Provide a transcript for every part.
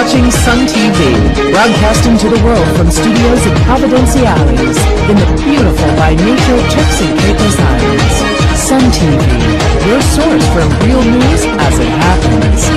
watching Sun TV, broadcasting to the world from studios in Providenciales, in the beautiful by nature Turks and Caicos Islands. Sun TV, your source for real news as it happens.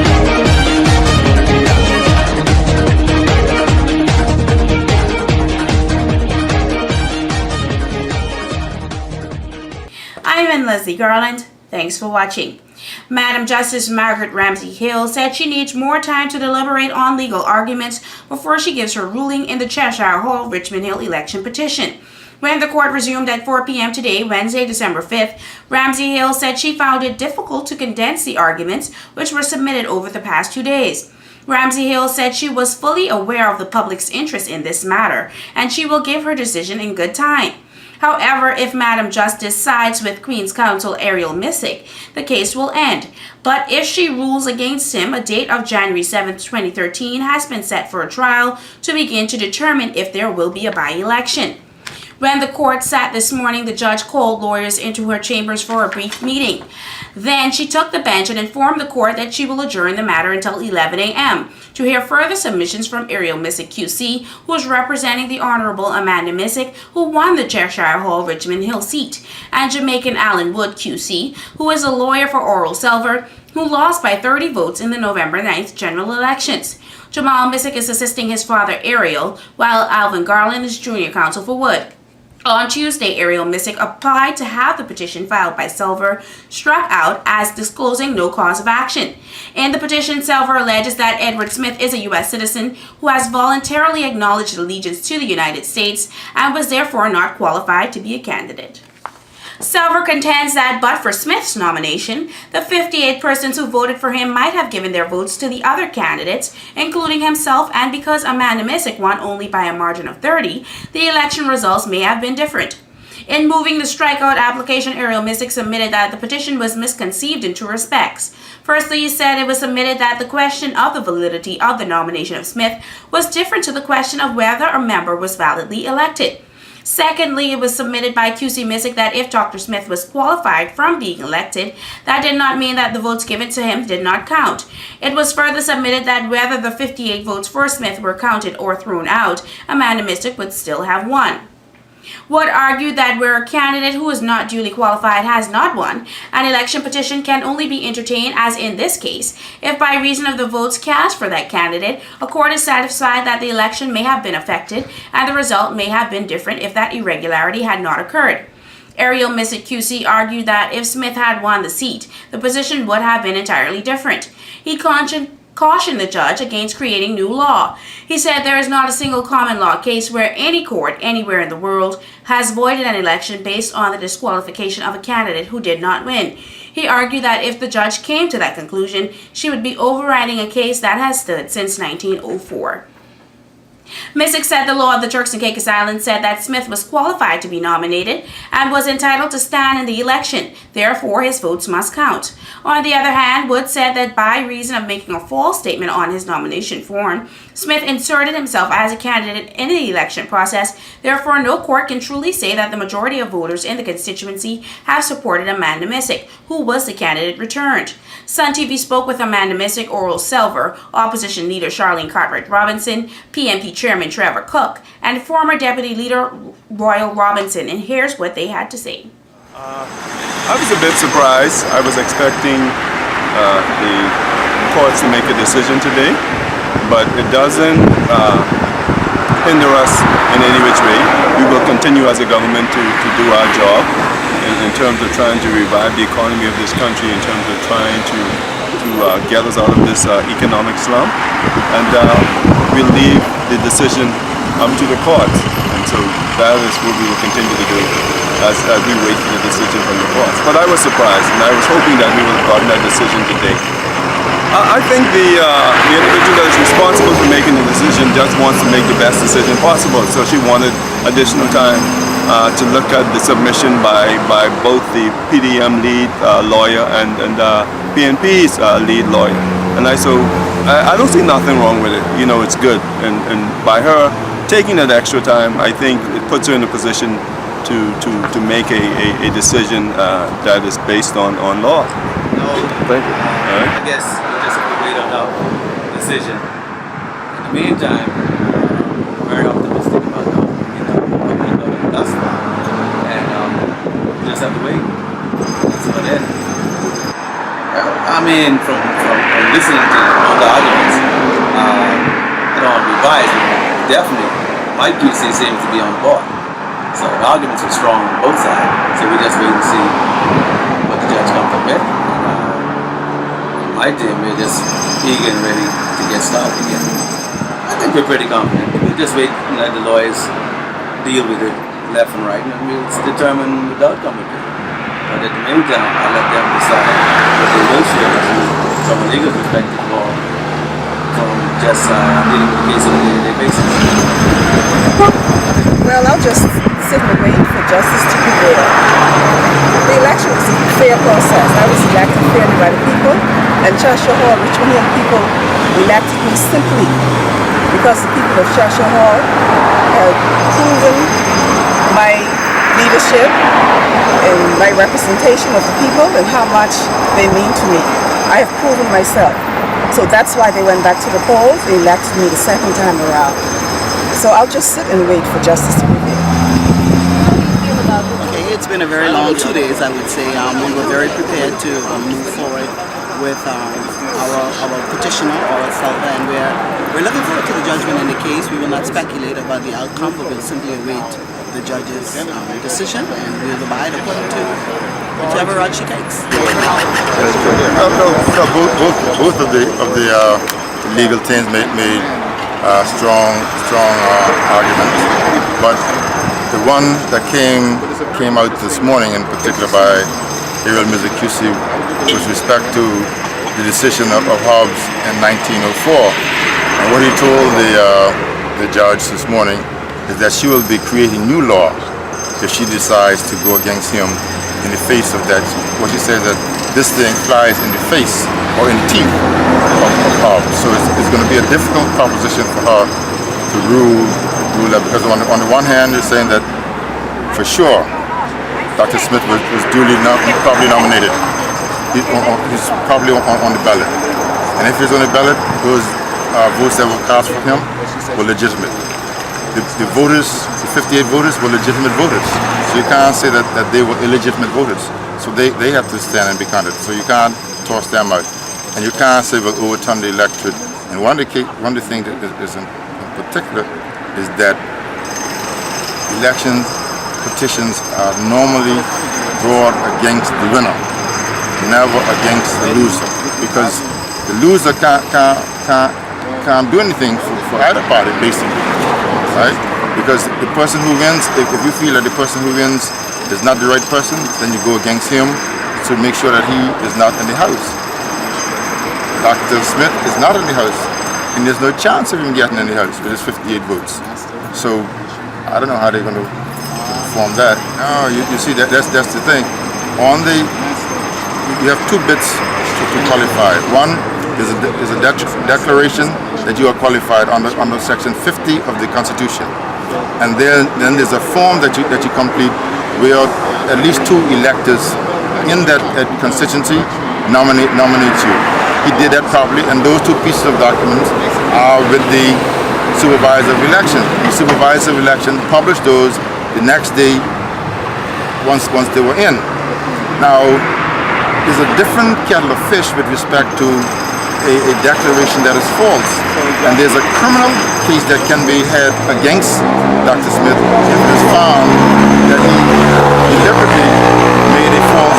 I'm Leslie Garland. Thanks for watching. Madam Justice Margaret Ramsey Hill said she needs more time to deliberate on legal arguments before she gives her ruling in the Cheshire Hall Richmond Hill election petition. When the court resumed at 4 p.m. today, Wednesday, December 5th, Ramsey Hill said she found it difficult to condense the arguments which were submitted over the past 2 days. Ramsey Hill said she was fully aware of the public's interest in this matter, and she will give her decision in good time. However, if Madam Justice sides with Queen's Counsel Ariel Missick, the case will end. But if she rules against him, a date of January 7, 2013 has been set for a trial to begin to determine if there will be a by-election. When the court sat this morning, the judge called lawyers into her chambers for a brief meeting. Then she took the bench and informed the court that she will adjourn the matter until 11 a.m. to hear further submissions from Ariel Missick QC, who is representing the Honorable Amanda Missick, who won the Cheshire Hall Richmond Hill seat, and Jamaican Alan Wood QC, who is a lawyer for Oral Silver, who lost by 30 votes in the November 9th general elections. Jamal Missick is assisting his father Ariel, while Alvin Garland is junior counsel for Wood. On Tuesday, Ariel Missick applied to have the petition filed by Silver struck out as disclosing no cause of action. In the petition, Silver alleges that Edward Smith is a U.S. citizen who has voluntarily acknowledged allegiance to the United States and was therefore not qualified to be a candidate. Silver contends that but for Smith's nomination, the 58 persons who voted for him might have given their votes to the other candidates, including himself, and because Amanda Missick won only by a margin of 30, the election results may have been different. In moving the strikeout application, Ariel Missick submitted that the petition was misconceived in two respects. Firstly, he said it was submitted that the question of the validity of the nomination of Smith was different to the question of whether a member was validly elected. Secondly, it was submitted by QC Missick that if Dr. Smith was qualified from being elected, that did not mean that the votes given to him did not count. It was further submitted that whether the 58 votes for Smith were counted or thrown out, Amanda Missick would still have won. Wood argued that where a candidate who is not duly qualified has not won, an election petition can only be entertained, as in this case, if by reason of the votes cast for that candidate, a court is satisfied that the election may have been affected and the result may have been different if that irregularity had not occurred. Ariel Missick QC argued that if Smith had won the seat, the position would have been entirely different. He cautioned the judge against creating new law. He said there is not a single common law case where any court anywhere in the world has voided an election based on the disqualification of a candidate who did not win. He argued that if the judge came to that conclusion, she would be overriding a case that has stood since 1904. Missick said the law of the Turks and Caicos Islands said that Smith was qualified to be nominated and was entitled to stand in the election. Therefore, his votes must count. On the other hand, Wood said that by reason of making a false statement on his nomination form, Smith inserted himself as a candidate in the election process. Therefore, no court can truly say that the majority of voters in the constituency have supported Amanda Missick, who was the candidate returned. Sun TV spoke with Amanda Missick, Oral Silver, opposition leader Charlene Cartwright Robinson, PMP Chairman Trevor Cook, and former Deputy Leader Royal Robinson, and here's what they had to say. I was a bit surprised. I was expecting the courts to make a decision today, but it doesn't hinder us in any which way. We will continue as a government to do our job in terms of trying to revive the economy of this country, in terms of trying to get us out of this economic slump, and we'll leave the decision up to the courts. And so that is what we will continue to do as we wait for the decision from the courts. But I was surprised, and I was hoping that we would have gotten that decision today. I think the individual that is responsible for making the decision just wants to make the best decision possible. So she wanted additional time to look at the submission by both the PDM lead lawyer and PNP's lead lawyer. And I don't see nothing wrong with it. You know, it's good. And by her taking that extra time, I think it puts her in a position to make a decision that is based on law. No. Thank you. All right. I guess we'll just have to wait on the decision. meantime, very optimistic about what we've done thus far, and we just have to wait. That's about it. I mean, from listening to all the arguments, I don't want to be biased, but definitely my PC seems to be on board. So the arguments are strong on both sides. So we just wait and see what the judge comes up with. And my team, we're just eager and ready to get started again. I think we're pretty confident. We'll just wait and let the lawyers deal with it left and right, and we'll determine what the outcome will be. But at the meantime, I'll let them decide what they will share from a legal perspective or from just dealing with the case on a day-to-day basis. Well, I'll just sit and wait for justice to prevail. The election was a fair process. I was elected fairly by the people, and Cheshire Hall, Richmond Hill people elected me simply because the people of Cheshire Hall have proven my leadership and my representation of the people and how much they mean to me. I have proven myself. So that's why they went back to the polls. They elected me the second time around. So I'll just sit and wait for justice to prevail. Okay, it's been a very long 2 days, I would say. We were very prepared to move forward with our petitioner, and we're looking forward to the judgment in the case. We will not speculate about the outcome, but we'll simply await the judge's decision, and we'll abide according to whichever route she takes. Both of the legal teams made strong arguments, but the one that came out this morning, in particular by Ariel Mizukusi, with respect to the decision of Hobbs in 1904, and what he told the judge this morning is that she will be creating new law if she decides to go against him in the face of that. What she says that this thing flies in the face or in the teeth of Hobbs. So it's going to be a difficult proposition for her to rule that, because on the one hand, you're saying that for sure Dr. Smith was probably nominated. He's probably on the ballot. And if he's on the ballot, those votes that were cast for him were legitimate. The voters, the 58 voters, were legitimate voters. So you can't say that they were illegitimate voters. So they have to stand and be counted. So you can't toss them out. And you can't say, well, overturn the electorate. And one of the things that is in particular is that election petitions are normally brought against the winner, never against the loser. Because the loser can't do anything for either party, basically. Right? Because the person who wins, if you feel that the person who wins is not the right person, then you go against him to make sure that he is not in the House. Dr. Smith is not in the House, and there's no chance of him getting in the House with his 58 votes. So I don't know how they're going to perform that. No, you see, that's the thing. You have two bits to qualify. One is a declaration that you are qualified under Section 50 of the Constitution, and then there's a form that you complete where at least two electors in that constituency nominate you. He did that properly, and those two pieces of documents are with the supervisor of election. The supervisor of election published those the next day once they were in. Now, there's a different kettle of fish with respect to a declaration that is false. And there's a criminal case that can be had against Dr. Smith if it is found that he deliberately made a false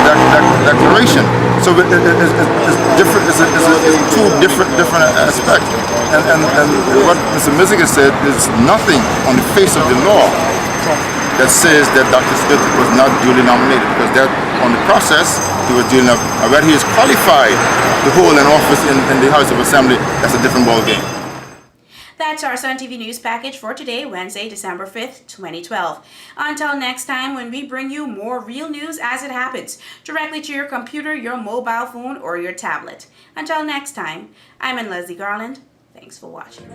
declaration. So it's different. It's two different aspects. And what Mr. Miziga said is nothing on the face of the law that says that Dr. Smith was not duly nominated, because that on the process he was duly nominated. Whether he is qualified to hold an office in the House of Assembly, that's a different ballgame. That's our Sun TV News package for today, Wednesday, December 5th, 2012. Until next time, when we bring you more real news as it happens, directly to your computer, your mobile phone, or your tablet. Until next time, I'm Leslie Garland. Thanks for watching.